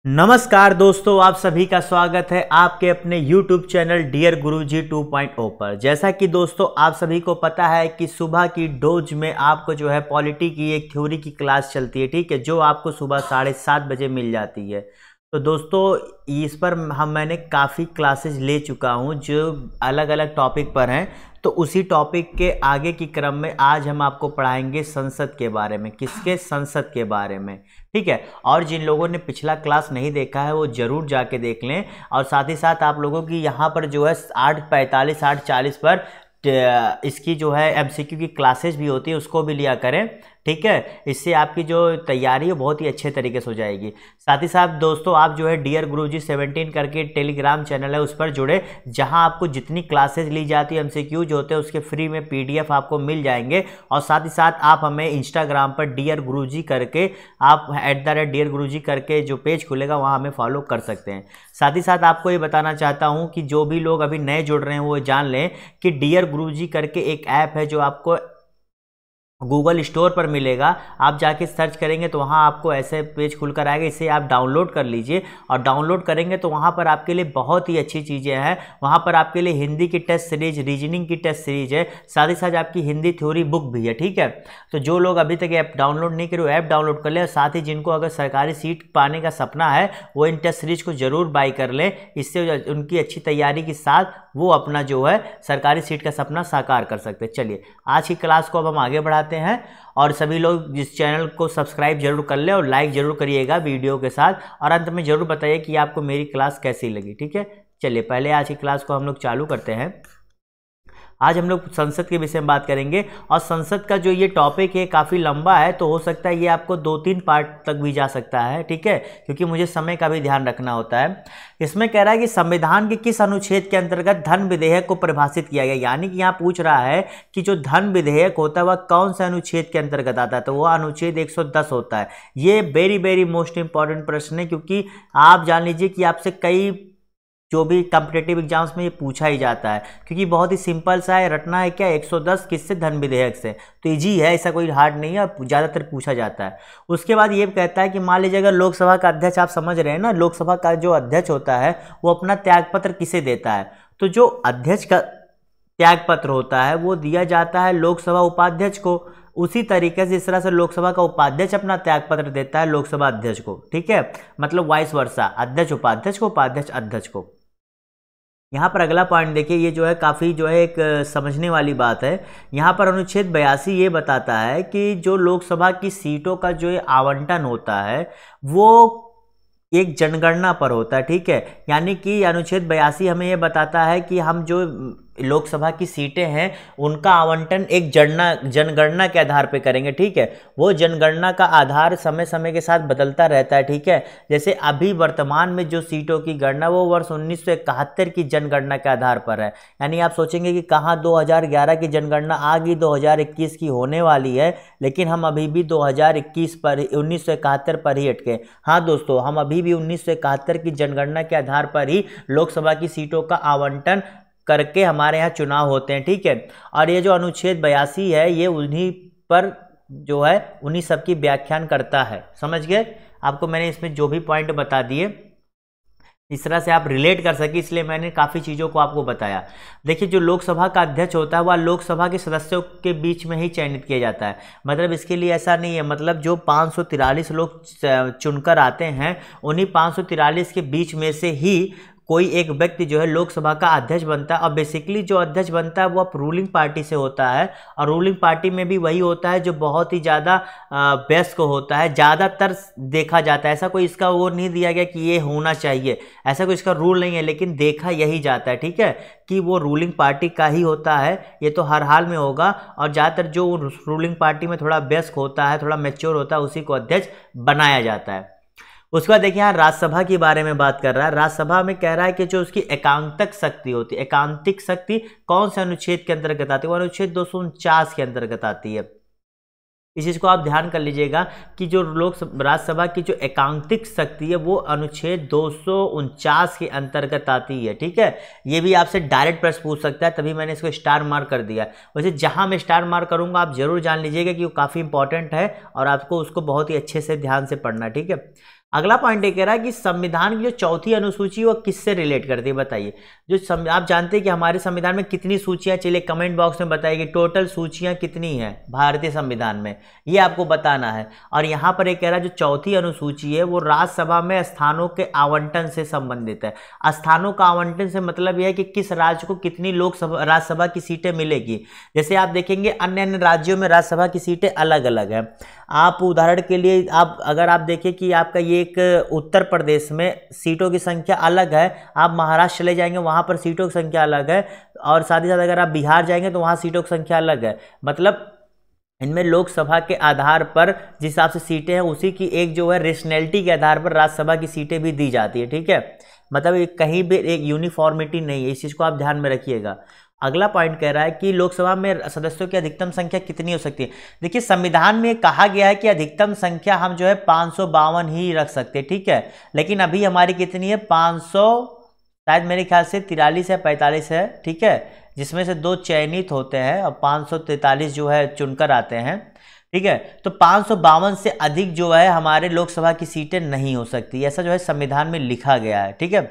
नमस्कार दोस्तों, आप सभी का स्वागत है आपके अपने YouTube चैनल डियर गुरुजी 2.0 पर। जैसा कि दोस्तों आप सभी को पता है कि सुबह की डोज में आपको जो है पॉलिटी की एक थ्योरी की क्लास चलती है, ठीक है, जो आपको सुबह 7:30 बजे मिल जाती है। तो दोस्तों इस पर मैंने काफ़ी क्लासेस ले चुका हूं जो अलग अलग टॉपिक पर हैं। तो उसी टॉपिक के आगे की क्रम में आज हम आपको पढ़ाएंगे संसद के बारे में। किसके? संसद के बारे में, ठीक है। और जिन लोगों ने पिछला क्लास नहीं देखा है वो ज़रूर जाके देख लें। और साथ ही साथ आप लोगों की यहाँ पर जो है 8:45 8:40 पर इसकी जो है MCQ की क्लासेस भी होती है, उसको भी लिया करें, ठीक है। इससे आपकी जो तैयारी है बहुत ही अच्छे तरीके से हो जाएगी। साथ ही साथ दोस्तों आप जो है डियर गुरुजी 17 करके टेलीग्राम चैनल है उस पर जुड़े, जहां आपको जितनी क्लासेस ली जाती है MCQ जो होते हैं उसके फ्री में PDF आपको मिल जाएंगे। और साथ ही साथ आप हमें इंस्टाग्राम पर डियर गुरुजी करके आप @डियर गुरुजी करके जो पेज खुलेगा वहाँ हमें फॉलो कर सकते हैं। साथ ही साथ आपको ये बताना चाहता हूँ कि जो भी लोग अभी नए जुड़ रहे हैं वो जान लें कि डियर गुरुजी करके एक ऐप है जो आपको गूगल स्टोर पर मिलेगा। आप जाके सर्च करेंगे तो वहाँ आपको ऐसे पेज खुलकर आएगा, इसे आप डाउनलोड कर लीजिए। और डाउनलोड करेंगे तो वहाँ पर आपके लिए बहुत ही अच्छी चीज़ें हैं। वहाँ पर आपके लिए हिंदी की टेस्ट सीरीज, रीजनिंग की टेस्ट सीरीज है, साथ ही साथ आपकी हिंदी थ्योरी बुक भी है, ठीक है। तो जो लोग अभी तक ऐप डाउनलोड नहीं करे वो ऐप डाउनलोड कर लें। और साथ ही जिनको अगर सरकारी सीट पाने का सपना है वो इन टेस्ट सीरीज को ज़रूर बाई कर लें। इससे उनकी अच्छी तैयारी के साथ वो अपना जो है सरकारी सीट का सपना साकार कर सकते हैं। चलिए आज की क्लास को अब हम आगे बढ़ाते हैं। और सभी लोग इस चैनल को सब्सक्राइब जरूर कर लें और लाइक जरूर करिएगा वीडियो के साथ। और अंत में जरूर बताइए कि आपको मेरी क्लास कैसी लगी, ठीक है। चलिए पहले आज की क्लास को हम लोग चालू करते हैं। आज हम लोग संसद के विषय में बात करेंगे। और संसद का जो ये टॉपिक है काफ़ी लंबा है, तो हो सकता है ये आपको 2-3 पार्ट तक भी जा सकता है, ठीक है, क्योंकि मुझे समय का भी ध्यान रखना होता है। इसमें कह रहा है कि संविधान के किस अनुच्छेद के अंतर्गत धन विधेयक को परिभाषित किया गया। यानी कि यहाँ पूछ रहा है कि जो धन विधेयक होता है वह कौन से अनुच्छेद के अंतर्गत आता है, तो वह अनुच्छेद 110 होता है। ये वेरी मोस्ट इंपॉर्टेंट प्रश्न है, क्योंकि आप जान लीजिए कि आपसे कई जो भी कॉम्पिटेटिव एग्जाम्स में ये पूछा ही जाता है, क्योंकि बहुत ही सिंपल सा है। रटना है क्या? 110 किससे? धन विधेयक से। तो इजी है, ऐसा कोई हार्ड नहीं है, ज़्यादातर पूछा जाता है। उसके बाद ये कहता है कि मान लीजिए अगर लोकसभा का अध्यक्ष, आप समझ रहे हैं ना, लोकसभा का जो अध्यक्ष होता है वो अपना त्यागपत्र किसे देता है, तो जो अध्यक्ष का त्यागपत्र होता है वो दिया जाता है लोकसभा उपाध्यक्ष को। उसी तरीके से इस तरह से लोकसभा का उपाध्यक्ष अपना त्यागपत्र देता है लोकसभा अध्यक्ष को, ठीक है, मतलब वाइस वर्सा, अध्यक्ष उपाध्यक्ष को, उपाध्यक्ष अध्यक्ष को। यहाँ पर अगला पॉइंट देखिए, ये जो है काफ़ी जो है एक समझने वाली बात है। यहाँ पर अनुच्छेद 82 ये बताता है कि जो लोकसभा की सीटों का जो आवंटन होता है वो एक जनगणना पर होता है, ठीक है। यानी कि अनुच्छेद 82 हमें ये बताता है कि हम जो लोकसभा की सीटें हैं उनका आवंटन एक जनगणना के आधार पे करेंगे, ठीक है। वो जनगणना का आधार समय समय के साथ बदलता रहता है, ठीक है। जैसे अभी वर्तमान में जो सीटों की गणना वो वर्ष 1971 की जनगणना के आधार पर है। यानी आप सोचेंगे कि कहाँ 2011 की जनगणना आ गई, 2021 की होने वाली है, लेकिन हम अभी भी 2021 पर 1971 पर ही अटके। हाँ दोस्तों, हम अभी भी 1971 की जनगणना के आधार पर ही लोकसभा की सीटों का आवंटन करके हमारे यहाँ चुनाव होते हैं, ठीक है। और ये जो अनुच्छेद 82 है ये उन्हीं पर जो है उन्हीं सब की व्याख्यान करता है। समझ गए? आपको मैंने इसमें जो भी पॉइंट बता दिए इस तरह से आप रिलेट कर सके, इसलिए मैंने काफ़ी चीज़ों को आपको बताया। देखिए जो लोकसभा का अध्यक्ष होता है वह लोकसभा के सदस्यों के बीच में ही चयनित किया जाता है। मतलब इसके लिए ऐसा नहीं है, मतलब जो 543 लोग चुनकर आते हैं उन्हीं 543 के बीच में से ही कोई एक व्यक्ति जो है लोकसभा का अध्यक्ष बनता है। और बेसिकली जो अध्यक्ष बनता है वो अब रूलिंग पार्टी से होता है, और रूलिंग पार्टी में भी वही होता है जो बहुत ही ज़्यादा वयस्क होता है, ज़्यादातर देखा जाता है। ऐसा कोई इसका वो नहीं दिया गया कि ये होना चाहिए, ऐसा कोई इसका रूल नहीं है, लेकिन देखा यही जाता है, ठीक है, कि वो रूलिंग पार्टी का ही होता है। ये तो हर हाल में होगा। और ज़्यादातर जो रूलिंग पार्टी में थोड़ा वयस्क होता है, थोड़ा मैच्योर होता है, उसी को अध्यक्ष बनाया जाता है। उसके बाद देखिए यहाँ राज्यसभा के बारे में बात कर रहा है। राज्यसभा में कह रहा है कि जो उसकी एकांतक शक्ति होती है, एकांतिक शक्ति कौन से अनुच्छेद के अंतर्गत आती है? वो अनुच्छेद 249 के अंतर्गत आती है। इस चीज़ को आप ध्यान कर लीजिएगा कि जो राज्यसभा की जो एकांतिक शक्ति है वो अनुच्छेद 249 के अंतर्गत आती है, ठीक है। ये भी आपसे डायरेक्ट प्रश्न पूछ सकता है, तभी मैंने इसको स्टार मार्क कर दिया। वैसे जहां मैं स्टार मार्क करूंगा आप जरूर जान लीजिएगा कि वो काफ़ी इंपॉर्टेंट है और आपको उसको बहुत ही अच्छे से ध्यान से पढ़ना, ठीक है। अगला पॉइंट ये कह रहा है कि संविधान की जो चौथी अनुसूची वो किससे रिलेट करती है, बताइए। आप जानते हैं कि हमारे संविधान में कितनी सूचियां, चलिए कमेंट बॉक्स में बताइए कि टोटल सूचियां कितनी हैं भारतीय संविधान में, ये आपको बताना है। और यहाँ पर ये कह रहा है जो चौथी अनुसूची है वो राज्यसभा में स्थानों के आवंटन से संबंधित है। स्थानों का आवंटन से मतलब यह है कि किस राज्य को कितनी लोकसभा राज्यसभा की सीटें मिलेगी। जैसे आप देखेंगे अन्य अन्य राज्यों में राज्यसभा की सीटें अलग अलग हैं। आप उदाहरण के लिए अगर आप देखें कि आपका ये एक उत्तर प्रदेश में सीटों की संख्या अलग है, आप महाराष्ट्र चले जाएंगे वहाँ पर सीटों की संख्या अलग है, और साथ ही साथ अगर आप बिहार जाएंगे तो वहाँ सीटों की संख्या अलग है। मतलब इनमें लोकसभा के आधार पर जिस हिसाब से सीटें हैं उसी की एक जो है रेशनैलिटी के आधार पर राज्यसभा की सीटें भी दी जाती है, ठीक है। मतलब कहीं भी एक यूनिफॉर्मिटी नहीं है, इस चीज़ को आप ध्यान में रखिएगा। अगला पॉइंट कह रहा है कि लोकसभा में सदस्यों की अधिकतम संख्या कितनी हो सकती है। देखिए संविधान में कहा गया है कि अधिकतम संख्या हम जो है 552 ही रख सकते हैं, ठीक है। लेकिन अभी हमारी कितनी है, 500, शायद मेरे ख्याल से 43 या 45 है, ठीक है, जिसमें से 2 चयनित होते हैं और 543 जो है चुनकर आते हैं, ठीक है। तो 552 से अधिक जो है हमारे लोकसभा की सीटें नहीं हो सकती, ऐसा जो है संविधान में लिखा गया है, ठीक है।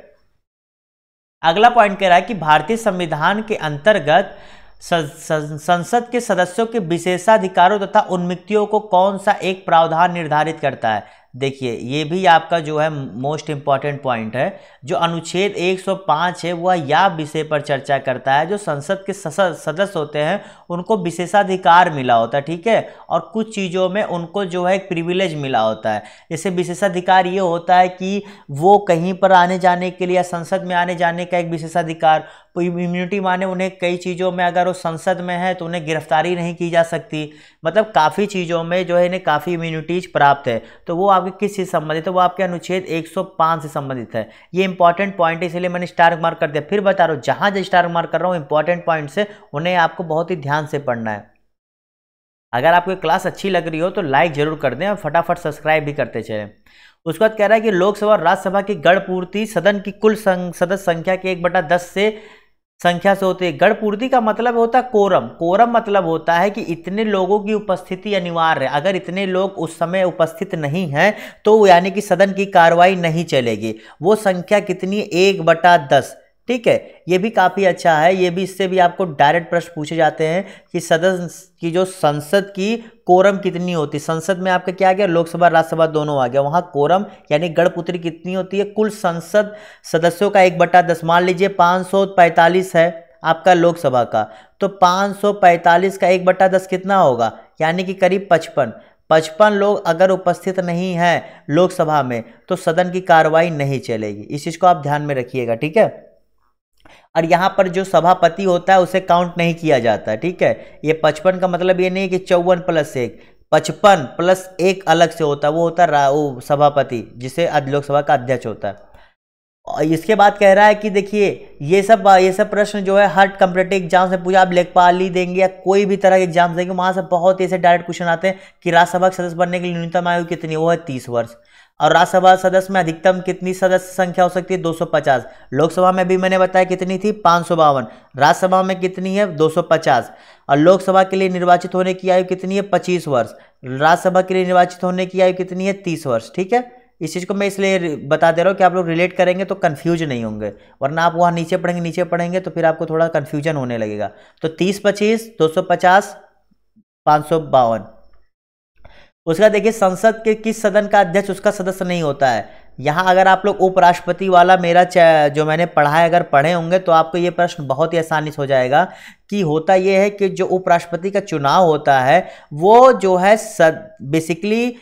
अगला पॉइंट कह रहा है कि भारतीय संविधान के अंतर्गत संसद के सदस्यों के विशेषाधिकारों तथा उन्मुक्तियों को कौन सा एक प्रावधान निर्धारित करता है। देखिए ये भी आपका जो है मोस्ट इंपॉर्टेंट पॉइंट है। जो अनुच्छेद 105 है वह यह विषय पर चर्चा करता है जो संसद के सदस्य होते हैं उनको विशेषाधिकार मिला होता है, ठीक है, और कुछ चीज़ों में उनको जो है एक प्रिविलेज मिला होता है। जैसे विशेषाधिकार ये होता है कि वो कहीं पर आने जाने के लिए या संसद में आने जाने का एक विशेषाधिकार। इम्यूनिटी माने उन्हें कई चीज़ों में अगर वो संसद में है तो उन्हें गिरफ्तारी नहीं की जा सकती। मतलब काफ़ी चीज़ों में जो है इन्हें काफ़ी इम्यूनिटीज प्राप्त है। तो वो आपके किस चीज़ से संबंधित है, वो आपके अनुच्छेद 105 से संबंधित है। ये इंपॉर्टेंट पॉइंट है इसलिए मैंने स्टार मार्क कर दिया। फिर बता रहा हूँ जहाँ जो स्टार मार्क कर रहा हूँ इंपॉर्टेंट पॉइंट से उन्हें आपको बहुत ही ध्यान से पढ़ना है। अगर आपको क्लास अच्छी लग रही हो तो लाइक जरूर कर दें और फटाफट सब्सक्राइब भी करते चलें। उसके बाद कह रहा है कि लोकसभा और राज्यसभा की गण पूर्ति सदन की कुल सदस्य संख्या के 1/10 से संख्या से होती है। गण पूर्ति का मतलब होता है कोरम। कोरम मतलब होता है कि इतने लोगों की उपस्थिति अनिवार्य है। अगर इतने लोग उस समय उपस्थित नहीं हैं तो यानी कि सदन की कार्रवाई नहीं चलेगी। वो संख्या कितनी है, 1/10, ठीक है। ये भी काफ़ी अच्छा है, ये भी इससे भी आपको डायरेक्ट प्रश्न पूछे जाते हैं कि सदन की जो संसद की कोरम कितनी होती है। संसद में आपका क्या आ गया, लोकसभा राज्यसभा दोनों आ गया, वहाँ कोरम यानी गणपुत्री कितनी होती है, कुल संसद सदस्यों का 1/10। मान लीजिए 545 है आपका लोकसभा का, तो 545 का 1/10 कितना होगा, यानी कि करीब 55 लोग अगर उपस्थित नहीं हैं लोकसभा में तो सदन की कार्रवाई नहीं चलेगी। इस चीज़ को आप ध्यान में रखिएगा, ठीक है। और यहाँ पर जो सभापति होता है उसे काउंट नहीं किया जाता है, ठीक है। ये 55 का मतलब ये नहीं कि 54 + 1, 55 + 1 अलग से होता है, वो होता है वो सभापति जिसे लोकसभा का अध्यक्ष होता है। और इसके बाद कह रहा है कि देखिए ये सब प्रश्न जो है हर कॉम्पिटेटिव एग्जाम से पूछा, आप लेखपाल ही देंगे या कोई भी तरह के एग्जाम देंगे वहाँ से बहुत ऐसे डायरेक्ट क्वेश्चन आते हैं कि राज्यसभा के सदस्य बनने के लिए न्यूनतम आयु कितनी है, वो है 30 वर्ष। और राज्यसभा सदस्य में अधिकतम कितनी सदस्य संख्या हो सकती है, 250। लोकसभा में भी मैंने बताया कितनी थी, 552। राज्यसभा में कितनी है, 250। और लोकसभा के लिए निर्वाचित होने की आयु कितनी है, 25 वर्ष। राज्यसभा के लिए निर्वाचित होने की आयु कितनी है, 30 वर्ष, ठीक है। इस चीज़ को मैं इसलिए बता दे रहा हूँ कि आप लोग रिलेट करेंगे तो कन्फ्यूज नहीं होंगे, वरना आप वहाँ नीचे पढ़ेंगे तो फिर आपको थोड़ा कन्फ्यूजन होने लगेगा। तो 30, 25, 250, 552। उसका देखिए संसद के किस सदन का अध्यक्ष उसका सदस्य नहीं होता है। यहाँ अगर आप लोग उपराष्ट्रपति वाला मेरा जो मैंने पढ़ा है अगर पढ़े होंगे तो आपको ये प्रश्न बहुत ही आसानी से हो जाएगा कि होता ये है कि जो उपराष्ट्रपति का चुनाव होता है वो जो है बेसिकली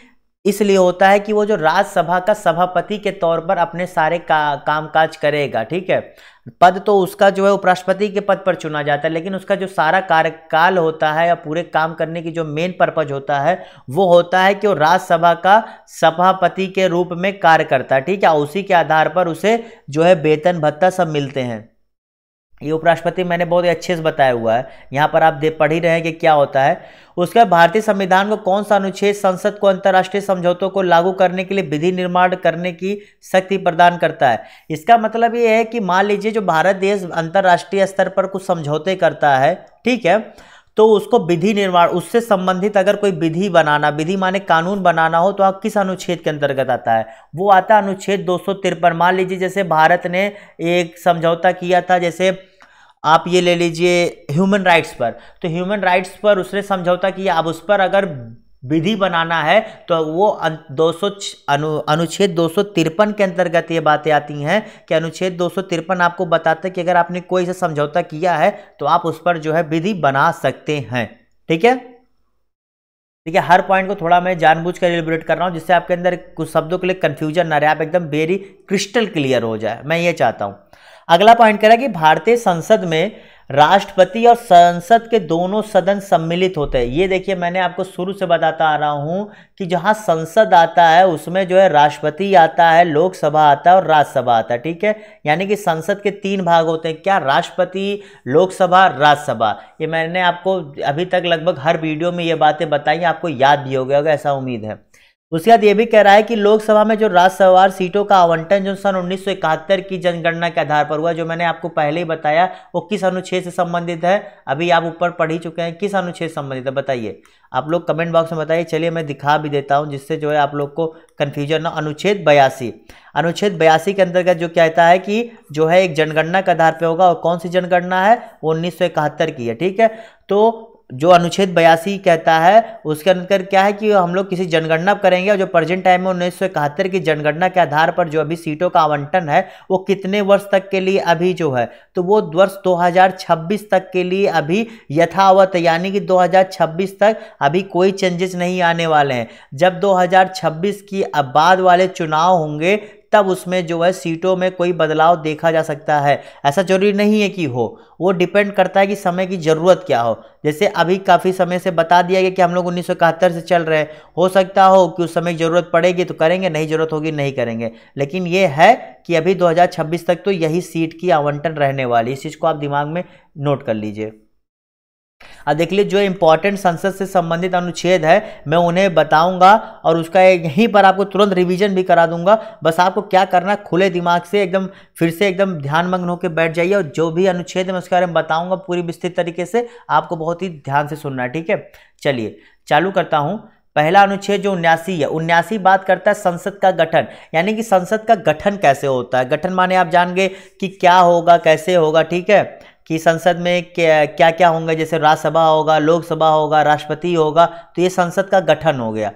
इसलिए होता है कि वो जो राज्यसभा का सभापति के तौर पर अपने सारे कामकाज करेगा, ठीक है। पद तो उसका जो है उपराष्ट्रपति के पद पर चुना जाता है, लेकिन उसका जो सारा कार्यकाल होता है या पूरे काम करने की जो मेन पर्पज होता है वो होता है कि वो राज्यसभा का सभापति के रूप में कार्य करता है, ठीक है। उसी के आधार पर उसे जो है वेतन भत्ता सब मिलते हैं। ये उपराष्ट्रपति मैंने बहुत अच्छे से बताया हुआ है, यहाँ पर आप पढ़ ही रहे हैं कि क्या होता है। उसके बाद भारतीय संविधान को कौन सा अनुच्छेद संसद को अंतर्राष्ट्रीय समझौतों को लागू करने के लिए विधि निर्माण करने की शक्ति प्रदान करता है। इसका मतलब ये है कि मान लीजिए जो भारत देश अंतर्राष्ट्रीय स्तर पर कुछ समझौते करता है, ठीक है, तो उसको विधि निर्माण, उससे संबंधित अगर कोई विधि बनाना, विधि माने कानून बनाना हो, तो आप किस अनुच्छेद के अंतर्गत आता है? वो आता है अनुच्छेद 253। मान लीजिए जैसे भारत ने एक समझौता किया था, जैसे आप ये ले लीजिए ह्यूमन राइट्स पर, तो ह्यूमन राइट्स पर उसने समझौता किया, अब उस पर अगर विधि बनाना है तो वो अनुच्छेद 253 के अंतर्गत ये बातें आती हैं कि अनुच्छेद 253 आपको बताता है कि अगर आपने कोई से समझौता किया है तो आप उस पर जो है विधि बना सकते हैं। ठीक है, ठीक है, हर पॉइंट को थोड़ा मैं जानबूझ कर एलिब्रेट कर रहा हूं जिससे आपके अंदर कुछ शब्दों के लिए कंफ्यूजन ना रहे, आप एकदम वेरी क्रिस्टल क्लियर हो जाए, मैं ये चाहता हूं। अगला पॉइंट कह रहा है कि भारतीय संसद में राष्ट्रपति और संसद के दोनों सदन सम्मिलित होते हैं। ये देखिए मैंने आपको शुरू से बताता आ रहा हूं कि जहां संसद आता है उसमें जो है राष्ट्रपति आता है, लोकसभा आता है और राज्यसभा आता है। ठीक है, यानी कि संसद के 3 भाग होते हैं, क्या? राष्ट्रपति, लोकसभा, राज्यसभा। ये मैंने आपको अभी तक लगभग हर वीडियो में ये बातें बताई, आपको याद भी हो गया होगा, ऐसा उम्मीद है। उसके बाद ये भी कह रहा है कि लोकसभा में जो राज्यसभा सीटों का आवंटन जो सन 1971 की जनगणना के आधार पर हुआ, जो मैंने आपको पहले ही बताया, वो किस अनुच्छेद से संबंधित है? अभी आप ऊपर पढ़ ही चुके हैं, किस अनुच्छेद से संबंधित है बताइए, आप लोग कमेंट बॉक्स में बताइए। चलिए मैं दिखा भी देता हूं जिससे जो है आप लोग को कन्फ्यूजन ना। अनुच्छेद 82, अनुच्छेद 82 के अंतर्गत जो कहता है कि जो है एक जनगणना के आधार पर होगा, और कौन सी जनगणना है? वो 1971 की है। ठीक है, तो जो अनुच्छेद 82 कहता है उसके अंदर क्या है कि हम लोग किसी जनगणना करेंगे, और जो प्रेजेंट टाइम में 1971 की जनगणना के आधार पर जो अभी सीटों का आवंटन है वो कितने वर्ष तक के लिए अभी जो है, तो वो वर्ष 2026 तक के लिए अभी यथावत है, यानी कि 2026 तक अभी कोई चेंजेस नहीं आने वाले हैं। जब 2026 की बाद वाले चुनाव होंगे तब उसमें जो है सीटों में कोई बदलाव देखा जा सकता है। ऐसा जरूरी नहीं है कि हो, वो डिपेंड करता है कि समय की ज़रूरत क्या हो। जैसे अभी काफ़ी समय से बता दिया गया कि हम लोग 1971 से चल रहे हैं, हो सकता हो कि उस समय ज़रूरत पड़ेगी तो करेंगे, नहीं ज़रूरत होगी नहीं करेंगे, लेकिन ये है कि अभी 2026 तक तो यही सीट की आवंटन रहने वाली, इस चीज़ को आप दिमाग में नोट कर लीजिए। अब देख लीजिए जो इंपॉर्टेंट संसद से संबंधित अनुच्छेद है मैं उन्हें बताऊंगा और उसका यहीं पर आपको तुरंत रिवीजन भी करा दूंगा। बस आपको क्या करना है, खुले दिमाग से एकदम फिर से एकदम ध्यानमग्न होकर बैठ जाइए, और जो भी अनुच्छेद है मैं उसके बारे में बताऊंगा पूरी विस्तृत तरीके से, आपको बहुत ही ध्यान से सुनना है। ठीक है, चलिए चालू करता हूं। पहला अनुच्छेद जो 79 है, 79 बात करता है संसद का गठन, यानी कि संसद का गठन कैसे होता है। गठन माने आप जान गए कि क्या होगा, कैसे होगा। ठीक है, कि संसद में क्या क्या होंगे, जैसे राज्यसभा होगा, लोकसभा होगा, राष्ट्रपति होगा, तो ये संसद का गठन हो गया।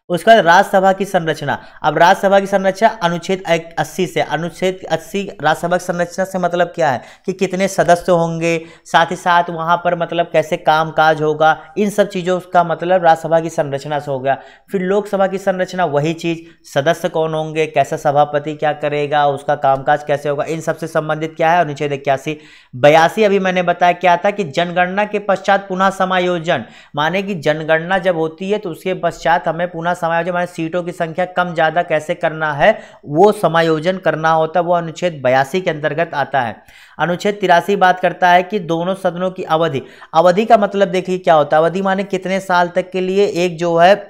उसका राज्यसभा की संरचना, अब राज्यसभा की संरचना अनुच्छेद 80 से, अनुच्छेद 80 राज्यसभा की संरचना से मतलब क्या है कि कितने सदस्य होंगे, साथ ही साथ वहां पर मतलब कैसे कामकाज होगा, इन सब चीज़ों का मतलब राज्यसभा की संरचना से हो गया। फिर लोकसभा की संरचना वही चीज़, सदस्य कौन होंगे, कैसा सभापति क्या करेगा, उसका कामकाज कैसे होगा, इन सबसे संबंधित क्या है अनुच्छेद 81। 82 अभी मैंने बताया क्या था कि जनगणना के पश्चात पुनः समायोजन, माने कि जनगणना जब होती है तो उसके पश्चात हमें पुनः समायोजन माने सीटों की संख्या कम ज्यादा कैसे करना है वो समायोजन करना होता है, वो अनुच्छेद 82 के अंतर्गत आता है। अनुच्छेद 83 बात करता है कि दोनों सदनों की अवधि, अवधि का मतलब देखिए क्या होता है, अवधि माने कितने साल तक के लिए एक जो है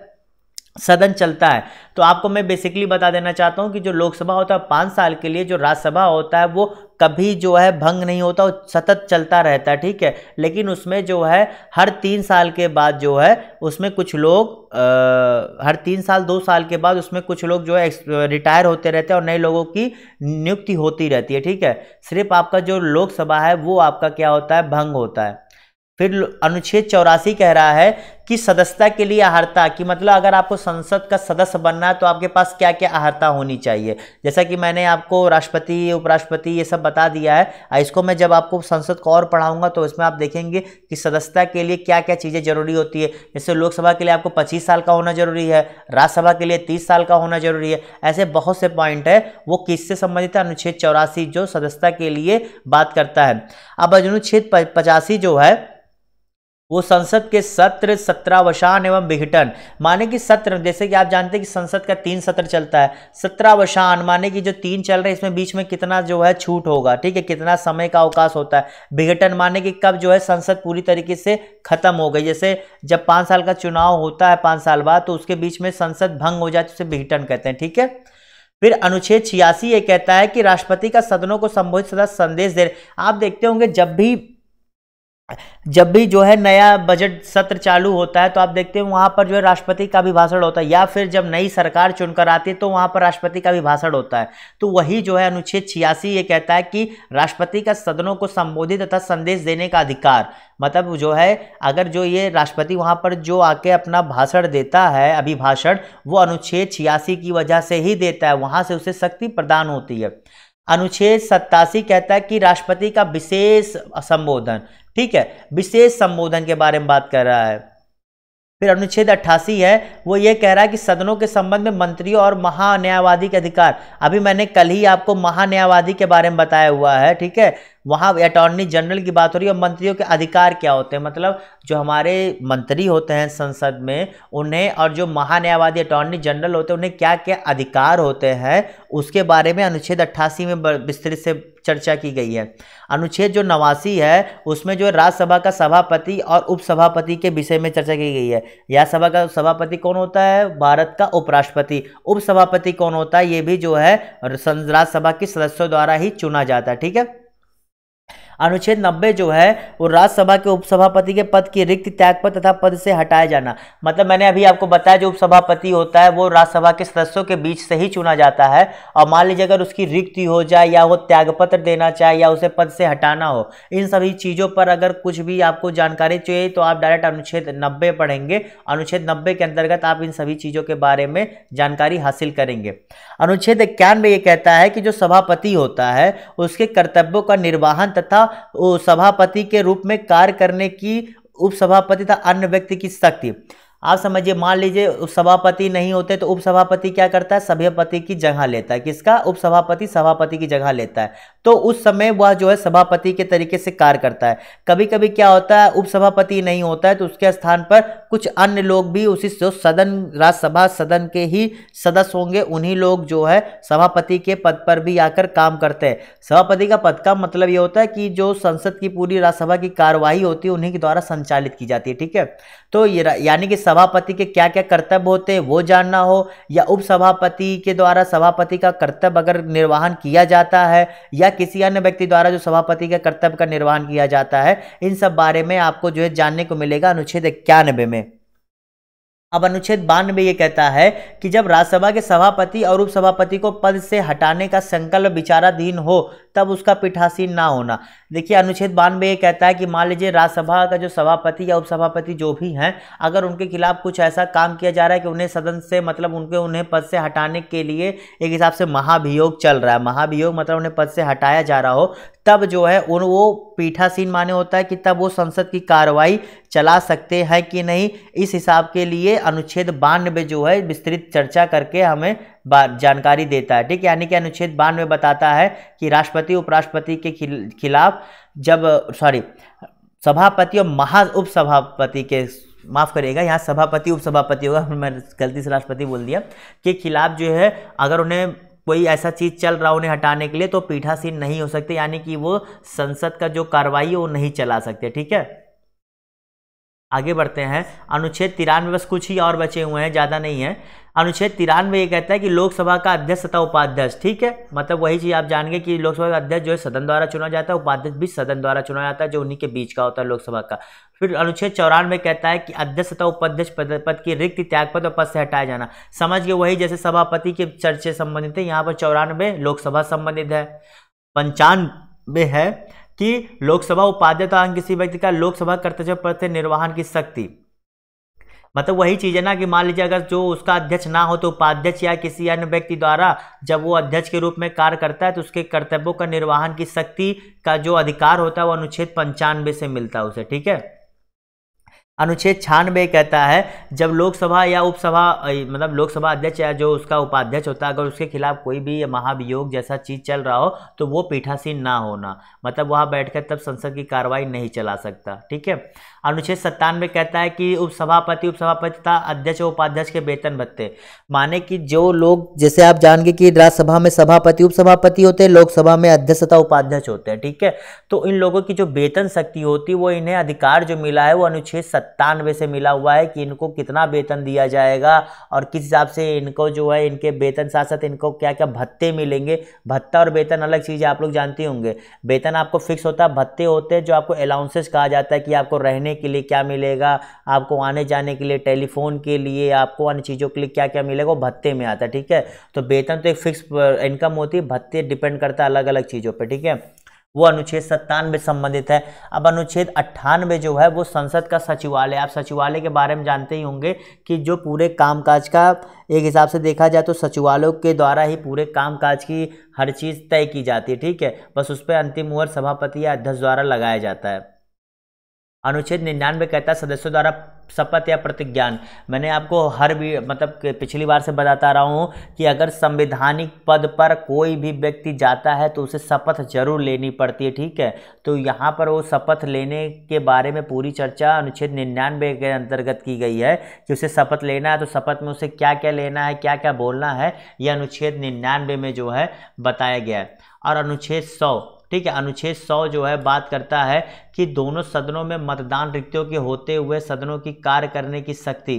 सदन चलता है। तो आपको मैं बेसिकली बता देना चाहता हूं कि जो लोकसभा होता है 5 साल के लिए, जो राज्यसभा होता है वो कभी जो है भंग नहीं होता, वो सतत चलता रहता है। ठीक है, लेकिन उसमें जो है हर 3 साल के बाद जो है उसमें कुछ लोग हर 3 साल 2 साल के बाद उसमें कुछ लोग जो है रिटायर होते रहते हैं और नए लोगों की नियुक्ति होती रहती है। ठीक है, सिर्फ आपका जो लोकसभा है वो आपका क्या होता है, भंग होता है। फिर अनुच्छेद 84 कह रहा है कि सदस्यता के लिए अर्हता, कि मतलब अगर आपको संसद का सदस्य बनना है तो आपके पास क्या क्या अर्हता होनी चाहिए। जैसा कि मैंने आपको राष्ट्रपति, उपराष्ट्रपति ये सब बता दिया है, इसको मैं जब आपको संसद को और पढ़ाऊंगा तो इसमें आप देखेंगे कि सदस्यता के लिए क्या क्या चीज़ें जरूरी होती है। जैसे लोकसभा के लिए आपको 25 साल का होना जरूरी है, राज्यसभा के लिए 30 साल का होना जरूरी है। ऐसे बहुत से पॉइंट है, वो किससे संबंधित है, अनुच्छेद 84 जो सदस्यता के लिए बात करता है। अब अनुच्छेद 85 जो है वो संसद के सत्र, सत्रावसान एवं विघटन, माने कि सत्र, जैसे कि आप जानते हैं कि संसद का 3 सत्र चलता है। सत्रावसान माने कि जो 3 चल रहे हैं इसमें बीच में कितना जो है छूट होगा। ठीक है, कितना समय का अवकाश होता है। विघटन माने कि कब जो है संसद पूरी तरीके से खत्म हो गई, जैसे जब 5 साल का चुनाव होता है 5 साल बाद तो उसके बीच में संसद भंग हो जाए तो उसे विघटन कहते हैं। ठीक है, फिर अनुच्छेद 86 ये कहता है कि राष्ट्रपति का सदनों को संबोधित सदा संदेश दे। आप देखते होंगे जब भी जब भी जो है नया बजट सत्र चालू होता है तो आप देखते हैं वहाँ पर जो है राष्ट्रपति का भी भाषण होता है, या फिर जब नई सरकार चुनकर आती है तो वहाँ पर राष्ट्रपति का भी भाषण होता है। तो वही जो है अनुच्छेद 86 ये कहता है कि राष्ट्रपति का सदनों को संबोधित तथा संदेश देने का अधिकार, मतलब जो है अगर जो ये राष्ट्रपति वहाँ पर जो आके अपना भाषण देता है अभिभाषण, वो अनुच्छेद 86 की वजह से ही देता है, वहाँ से उसे शक्ति प्रदान होती है। अनुच्छेद 87 कहता है कि राष्ट्रपति का विशेष संबोधन, ठीक है, विशेष संबोधन के बारे में बात कर रहा है। फिर अनुच्छेद 88 है, वो ये कह रहा है कि सदनों के संबंध में मंत्रियों और महान्यायवादी के अधिकार। अभी मैंने कल ही आपको महान्यायवादी के बारे में बताया हुआ है, ठीक है, वहाँ अटॉर्नी जनरल की बात हो रही है। और मंत्रियों के अधिकार क्या होते हैं, मतलब जो हमारे मंत्री होते हैं संसद में उन्हें, और जो महान्यायवादी अटॉर्नी जनरल होते हैं उन्हें क्या क्या अधिकार होते हैं, उसके बारे में अनुच्छेद 88 में विस्तृत से चर्चा की गई है। अनुच्छेद जो 89 है उसमें जो राज्यसभा का सभापति और उपसभापति के विषय में चर्चा की गई है। यह सभा का सभापति कौन होता है, भारत का उपराष्ट्रपति। उपसभापति कौन होता है, ये भी जो है राज्यसभा के सदस्यों द्वारा ही चुना जाता है, ठीक है। अनुच्छेद 90 जो है वो राज्यसभा के उपसभापति के पद की रिक्त त्यागपत्र तथा पद से हटाया जाना, मतलब मैंने अभी आपको बताया जो उपसभापति होता है वो राज्यसभा के सदस्यों के बीच से ही चुना जाता है। और मान लीजिए अगर उसकी रिक्ति हो जाए या वो त्यागपत्र देना चाहे या उसे पद से हटाना हो, इन सभी चीज़ों पर अगर कुछ भी आपको जानकारी चाहिए तो आप डायरेक्ट अनुच्छेद 90 पढ़ेंगे। अनुच्छेद 90 के अंतर्गत आप इन सभी चीज़ों के बारे में जानकारी हासिल करेंगे। अनुच्छेद 91 ये कहता है कि जो सभापति होता है उसके कर्तव्यों का निर्वहन तथा सभापति के रूप में कार्य करने की उपसभापति तथा अन्य व्यक्ति की शक्ति। आप समझिए, मान लीजिए सभापति नहीं होते तो उपसभापति क्या करता है, सभापति की जगह लेता है। किसका, उपसभापति सभापति की जगह लेता है। तो उस समय वह जो है सभापति के तरीके से कार्य करता है। कभी कभी क्या होता है, उपसभापति नहीं होता है तो उसके स्थान पर कुछ अन्य लोग भी उसी जो सदन राज्यसभा सदन के ही सदस्य होंगे, उन्हीं लोग जो है सभापति के पद पर भी आकर काम करते हैं। सभापति का पद का मतलब ये होता है कि जो संसद की पूरी राज्यसभा की कार्यवाही होती है उन्हीं के द्वारा संचालित की जाती है, ठीक है। तो ये यानी कि सभापति के क्या क्या कर्तव्य होते हैं वो जानना हो, या उपसभापति के द्वारा सभापति का कर्तव्य अगर निर्वहन किया जाता है या किसी अन्य व्यक्ति द्वारा जो सभापति के कर्तव्य का निर्वहन किया जाता है, इन सब बारे में आपको जो है जानने को मिलेगा अनुच्छेद 91 में। अब अनुच्छेद 92 ये कहता है कि जब राज्यसभा के सभापति और उपसभापति को पद से हटाने का संकल्प विचाराधीन हो तब उसका पीठासीन ना होना। देखिए अनुच्छेद 92 ये कहता है कि मान लीजिए राज्यसभा का जो सभापति या उपसभापति जो भी हैं, अगर उनके खिलाफ कुछ ऐसा काम किया जा रहा है कि उन्हें सदन से मतलब उन्हें पद से हटाने के लिए एक हिसाब से महाभियोग चल रहा है, महाभियोग मतलब उन्हें पद से हटाया जा रहा हो, तब जो है वो पीठासीन माने होता है कि तब वो संसद की कार्रवाई चला सकते हैं कि नहीं। इस हिसाब के लिए अनुच्छेद 92 जो है विस्तृत चर्चा करके हमें जानकारी देता है, ठीक। यानी कि अनुच्छेद 92 बताता है कि राष्ट्रपति उपराष्ट्रपति के खिलाफ जब सभापति और उपसभापति के, माफ करिएगा यहाँ सभापति उपसभापति होगा, मैं गलती से राष्ट्रपति बोल दिया, के खिलाफ जो है अगर उन्हें कोई ऐसा चीज चल रहा उन्हें हटाने के लिए तो पीठासीन नहीं हो सकते, यानी कि वो संसद का जो कार्रवाई है वो नहीं चला सकते, ठीक है। आगे बढ़ते हैं। अनुच्छेद 93 बस कुछ ही और बचे हुए हैं, ज़्यादा नहीं है। अनुच्छेद 93 ये कहता है कि लोकसभा का अध्यक्ष तथा उपाध्यक्ष, ठीक है, मतलब वही चीज़ आप जान गए कि लोकसभा का अध्यक्ष जो है सदन द्वारा चुना जाता है, उपाध्यक्ष भी सदन द्वारा चुना जाता है, जो उन्हीं के बीच का होता है लोकसभा का। फिर अनुच्छेद 94 कहता है कि अध्यक्ष तथा उपाध्यक्ष पद की रिक्त त्यागपत्र और पद से हटाया जाना। समझ गए, वही जैसे सभापति के चर्चे संबंधित है, यहाँ पर 94 लोकसभा संबंधित है। 95 है कि लोकसभा उपाध्यक्ष तथा किसी व्यक्ति का लोकसभा कर्तव्य पद से निर्वहन की शक्ति, मतलब वही चीज है ना कि मान लीजिए अगर जो उसका अध्यक्ष ना हो तो उपाध्यक्ष या किसी अन्य व्यक्ति द्वारा जब वो अध्यक्ष के रूप में कार्य करता है तो उसके कर्तव्यों का निर्वहन की शक्ति का जो अधिकार होता है वो अनुच्छेद 95 से मिलता है उसे, ठीक है। अनुच्छेद 96 कहता है जब लोकसभा या उपसभा मतलब लोकसभा अध्यक्ष या जो उसका उपाध्यक्ष होता है अगर उसके खिलाफ कोई भी महाभियोग जैसा चीज चल रहा हो तो वो पीठासीन ना होना, मतलब वहां बैठकर तब संसद की कार्रवाई नहीं चला सकता, ठीक है। अनुच्छेद 97 कहता है कि उपसभापति तथा अध्यक्ष और उपाध्यक्ष के वेतन भत्ते, माने कि जो लोग, जैसे आप जान कि राज्यसभा में सभापति उपसभापति होते हैं, लोकसभा में अध्यक्ष तथा उपाध्यक्ष होते हैं, ठीक है। तो इन लोगों की जो वेतन शक्ति होती है वो इन्हें अधिकार जो मिला है वो अनुच्छेद 97 से मिला हुआ है कि इनको कितना वेतन दिया जाएगा और किस हिसाब से इनको जो है इनके वेतन साथ साथ इनको क्या क्या भत्ते मिलेंगे। भत्ता और वेतन अलग चीज़ है, आप लोग जानते होंगे। वेतन आपको फिक्स होता है, भत्ते होते हैं जो आपको अलाउंसेस कहा जाता है कि आपको रहने के लिए क्या मिलेगा, आपको आने जाने के लिए, टेलीफोन के लिए, आपको अन्य चीज़ों के लिए क्या क्या मिलेगा, वो भत्ते में आता है, ठीक है। तो वेतन तो एक फिक्स इनकम होती है, भत्ते डिपेंड करता है अलग अलग चीज़ों पे, ठीक है। वो अनुच्छेद 97 संबंधित है। अब अनुच्छेद 98 जो है वो संसद का सचिवालय। आप सचिवालय के बारे में जानते ही होंगे कि जो पूरे कामकाज का एक हिसाब से देखा जाए तो सचिवालयों के द्वारा ही पूरे कामकाज की हर चीज़ तय की जाती है, ठीक है। बस उस पर अंतिम मुहर सभापति या अध्यक्ष द्वारा लगाया जाता है। अनुच्छेद 99 कहता है सदस्यों द्वारा शपथ या प्रतिज्ञान। मैंने आपको मतलब पिछली बार से बताता रहा हूँ कि अगर संवैधानिक पद पर कोई भी व्यक्ति जाता है तो उसे शपथ जरूर लेनी पड़ती है, ठीक है। तो यहाँ पर वो शपथ लेने के बारे में पूरी चर्चा अनुच्छेद 99 के अंतर्गत की गई है कि उसे शपथ लेना है तो शपथ में उसे क्या क्या लेना है, क्या क्या बोलना है, यह अनुच्छेद 99 में जो है बताया गया है। और अनुच्छेद 100, ठीक है, अनुच्छेद 100 जो है बात करता है कि दोनों सदनों में मतदान रिक्तियों के होते हुए सदनों की कार्य करने की शक्ति,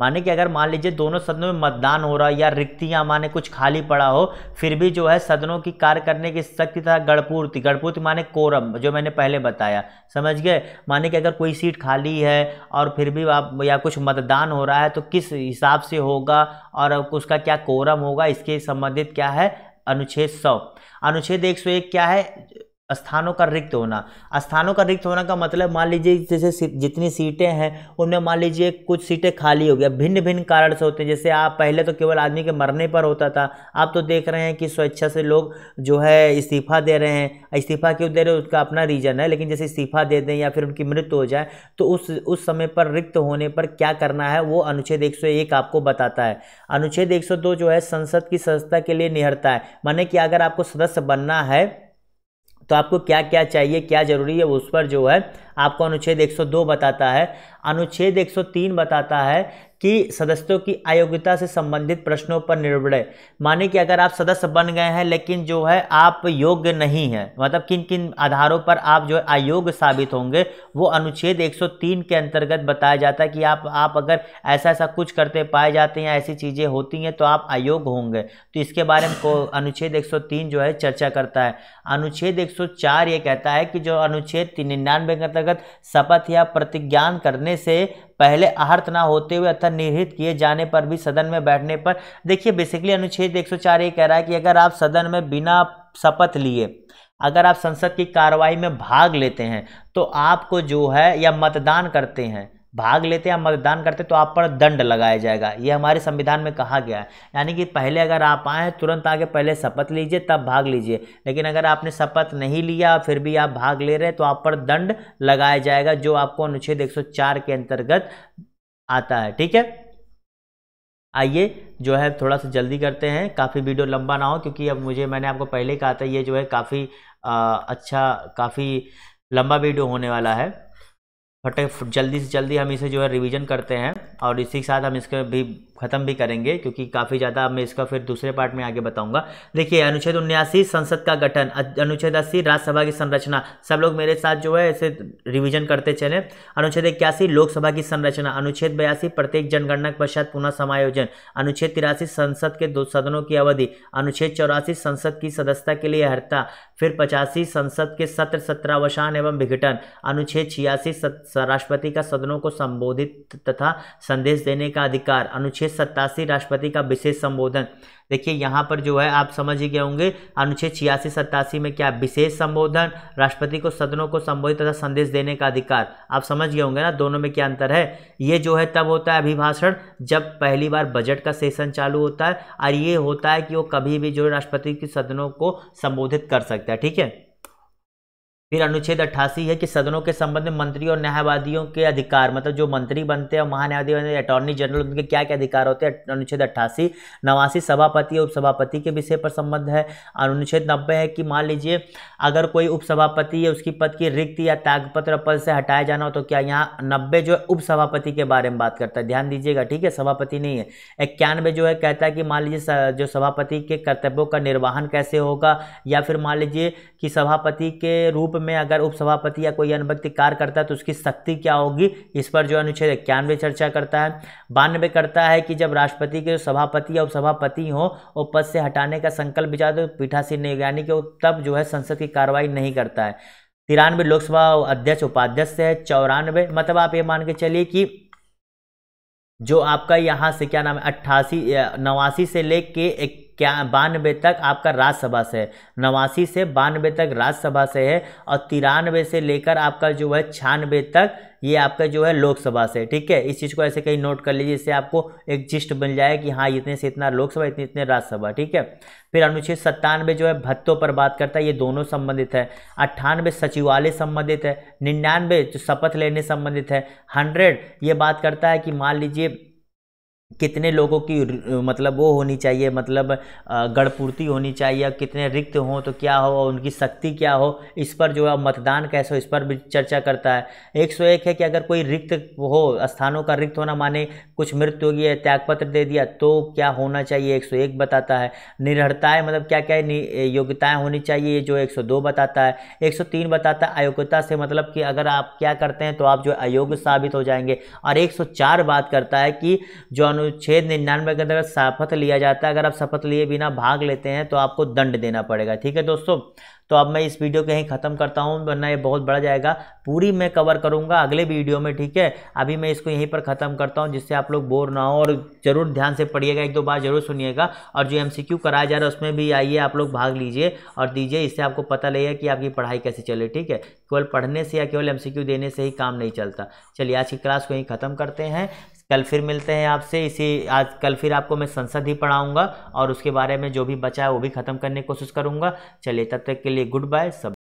माने कि अगर मान लीजिए दोनों सदनों में मतदान हो रहा है या रिक्तियां माने कुछ खाली पड़ा हो, फिर भी जो है सदनों की कार्य करने की शक्ति तथा गणपूर्ति माने कोरम, जो मैंने पहले बताया, समझ गए। माने कि अगर कोई सीट खाली है और फिर भी आप या कुछ मतदान हो रहा है तो किस हिसाब से होगा और उसका क्या कोरम होगा, इसके संबंधित क्या है अनुच्छेद 100। अनुच्छेद 101 क्या है, स्थानों का रिक्त होना। स्थानों का रिक्त होना का मतलब मान लीजिए जैसे जितनी सीटें हैं उनमें मान लीजिए कुछ सीटें खाली हो गया, भिन्न भिन्न कारण से होते हैं। जैसे आप पहले तो केवल आदमी के मरने पर होता था, आप तो देख रहे हैं कि स्वेच्छा से लोग जो है इस्तीफा दे रहे हैं। इस्तीफा क्यों दे रहे हैं उसका अपना रीजन है, लेकिन जैसे इस्तीफा दे दें या फिर उनकी मृत्यु हो जाए तो उस समय पर रिक्त होने पर क्या करना है वो अनुच्छेद 101 आपको बताता है। अनुच्छेद 102 जो है संसद की सदस्यता के लिए निहरता है, माने कि अगर आपको सदस्य बनना है तो आपको क्या क्या चाहिए, क्या जरूरी है, उस पर जो है आपको अनुच्छेद 102 बताता है। अनुच्छेद 103 बताता है कि सदस्यों की अयोग्यता से संबंधित प्रश्नों पर निर्णय, माने कि अगर आप सदस्य बन गए हैं लेकिन जो है आप योग्य नहीं हैं, मतलब किन किन आधारों पर आप जो है अयोग्य साबित होंगे, वो अनुच्छेद 103 के अंतर्गत बताया जाता है कि आप अगर ऐसा ऐसा कुछ करते पाए जाते हैं, ऐसी चीज़ें होती हैं तो आप अयोग्य होंगे। तो इसके बारे में अनुच्छेद 103 जो है चर्चा करता है। अनुच्छेद 104 ये कहता है कि जो अनुच्छेद 99 के अंतर्गत शपथ या प्रतिज्ञान करने से पहले आहर्त ना होते हुए अथवा निर्हित किए जाने पर भी सदन में बैठने पर, देखिए बेसिकली अनुच्छेद 104 ये कह रहा है कि अगर आप सदन में बिना शपथ लिए अगर आप संसद की कार्रवाई में भाग लेते हैं तो आपको जो है या मतदान करते हैं, भाग लेते हैं या मतदान करते तो आप पर दंड लगाया जाएगा। ये हमारे संविधान में कहा गया है। यानी कि पहले अगर आप आए तुरंत आगे पहले शपथ लीजिए तब भाग लीजिए, लेकिन अगर आपने शपथ नहीं लिया फिर भी आप भाग ले रहे हैं तो आप पर दंड लगाया जाएगा, जो आपको अनुच्छेद 104 के अंतर्गत आता है, ठीक है। आइए जो है थोड़ा सा जल्दी करते हैं, काफ़ी वीडियो लंबा ना हो, क्योंकि अब मैंने आपको पहले कहा था ये जो है काफ़ी काफ़ी लंबा वीडियो होने वाला है। जल्दी से जल्दी हम इसे जो है रिवीजन करते हैं और इसी के साथ हम इसका भी ख़त्म भी करेंगे, क्योंकि काफ़ी ज़्यादा मैं इसका फिर दूसरे पार्ट में आगे बताऊंगा। देखिए अनुच्छेद 79 संसद का गठन, अनुच्छेद 80 राज्यसभा की संरचना, सब लोग मेरे साथ जो है इसे रिवीजन करते चले। अनुच्छेद 81 लोकसभा की संरचना, अनुच्छेद 82 प्रत्येक जनगणना के पश्चात पुनः समायोजन, अनुच्छेद 83 संसद के 2 सदनों की अवधि, अनुच्छेद 84 संसद की सदस्यता के लिए अर्हता, फिर 85 संसद के सत्रावसान एवं विघटन, अनुच्छेद 86 राष्ट्रपति का सदनों को संबोधित तथा संदेश देने का अधिकार, अनुच्छेद 87 राष्ट्रपति का विशेष संबोधन। देखिए यहाँ पर जो है आप समझ ही गए होंगे अनुच्छेद 86-87 में क्या विशेष संबोधन, राष्ट्रपति को सदनों को संबोधित तथा संदेश देने का अधिकार, आप समझ गए होंगे ना दोनों में क्या अंतर है। ये जो है तब होता है अभिभाषण जब पहली बार बजट का सेशन चालू होता है, और ये होता है कि वो कभी भी जो राष्ट्रपति के सदनों को संबोधित कर सकता है, ठीक है। फिर अनुच्छेद 88 है कि सदनों के संबंध में मंत्री और न्यायवादियों के अधिकार, मतलब जो मंत्री बनते हैं और महान्यायाधीश अटॉर्नी जनरल, उनके क्या क्या अधिकार होते हैं। अनुच्छेद 88। 89 सभापति और उपसभापति के विषय पर संबंध है। अनुच्छेद 90 है कि मान लीजिए अगर कोई उपसभापति या उसकी पद की रिक्त या त्यागपत्र पद से हटाया जाना हो तो क्या, यहाँ 90 जो है उपसभापति के बारे में बात करता है, ध्यान दीजिएगा, ठीक है, सभापति नहीं है। 91 जो है कहता है कि मान लीजिए जो सभापति के कर्तव्यों का निर्वहन कैसे होगा, या फिर मान लीजिए कि सभापति के रूप में अगर उपसभापति या कोई अन्य व्यक्ति कार्य करता है तो उसकी शक्ति क्या होगी, इस पर जो अनुच्छेद 91 चर्चा करता है। 92 करता है कि जब राष्ट्रपति के सभापति या उपसभापति हो और पद से हटाने का संकल्प विचार तो पीठासीन नहीं, यानी कि तब जो है संसद की कार्रवाई नहीं करता है। 93 लोकसभा अध्यक्ष उपाध्यक्ष से है। 94 मतलब आप ये मान के चलिए कि जो आपका यहाँ से क्या नाम है 89 से लेके 92 तक आपका राज्यसभा से है, 89 से 92 तक राज्यसभा से है, और 93 से लेकर आपका जो है 96 तक ये आपका जो है लोकसभा से, ठीक है। इस चीज़ को ऐसे कहीं नोट कर लीजिए, इससे आपको एक जिस्ट मिल जाए कि हाँ इतने से इतना लोकसभा, इतने इतने राज्यसभा, ठीक है। फिर अनुच्छेद 97 जो है भत्तों पर बात करता है, ये दोनों संबंधित है। 98 सचिवालय संबंधित है। 99 जो शपथ लेने संबंधित है। 100 ये बात करता है कि मान लीजिए कितने लोगों की मतलब वो होनी चाहिए, मतलब गणपूर्ति होनी चाहिए, कितने रिक्त हों तो क्या हो, उनकी शक्ति क्या हो, इस पर जो है मतदान कैसे हो, इस पर भी चर्चा करता है। 101 है कि अगर कोई रिक्त हो, स्थानों का रिक्त होना माने कुछ मृत्यु हो गई, त्यागपत्र दे दिया तो क्या होना चाहिए, 101 बताता है। निर्हरताएँ मतलब क्या क्या योग्यताएँ होनी चाहिए, ये जो 102 बताता है। 103 बताता है अयोग्यता से मतलब कि अगर आप क्या करते हैं तो आप जो अयोग्य साबित हो जाएंगे। और 104 बात करता है कि जो अनुच्छेद 99 के अंतर्गत शपथ लिया जाता है, अगर आप शपथ लिए बिना भाग लेते हैं तो आपको दंड देना पड़ेगा, ठीक है दोस्तों। तो अब मैं इस वीडियो को यहीं ख़त्म करता हूं, वरना ये बहुत बड़ा जाएगा, पूरी मैं कवर करूंगा अगले वीडियो में, ठीक है। अभी मैं इसको यहीं पर ख़त्म करता हूं जिससे आप लोग बोर ना हो, और ज़रूर ध्यान से पढ़िएगा, 1-2 बार जरूर सुनिएगा। और जो MCQ कराया जा रहा है उसमें भी आइए आप लोग भाग लीजिए और दीजिए, इससे आपको पता लगेगा कि आपकी पढ़ाई कैसे चले, ठीक है। केवल पढ़ने से या केवल MCQ देने से ही काम नहीं चलता। चलिए आज की क्लास को यहीं ख़त्म करते हैं, कल फिर मिलते हैं आपसे। कल फिर आपको मैं संसद ही पढ़ाऊंगा और उसके बारे में जो भी बचा है वो भी ख़त्म करने की कोशिश करूंगा। चलिए तब तक के लिए गुड बाय सब।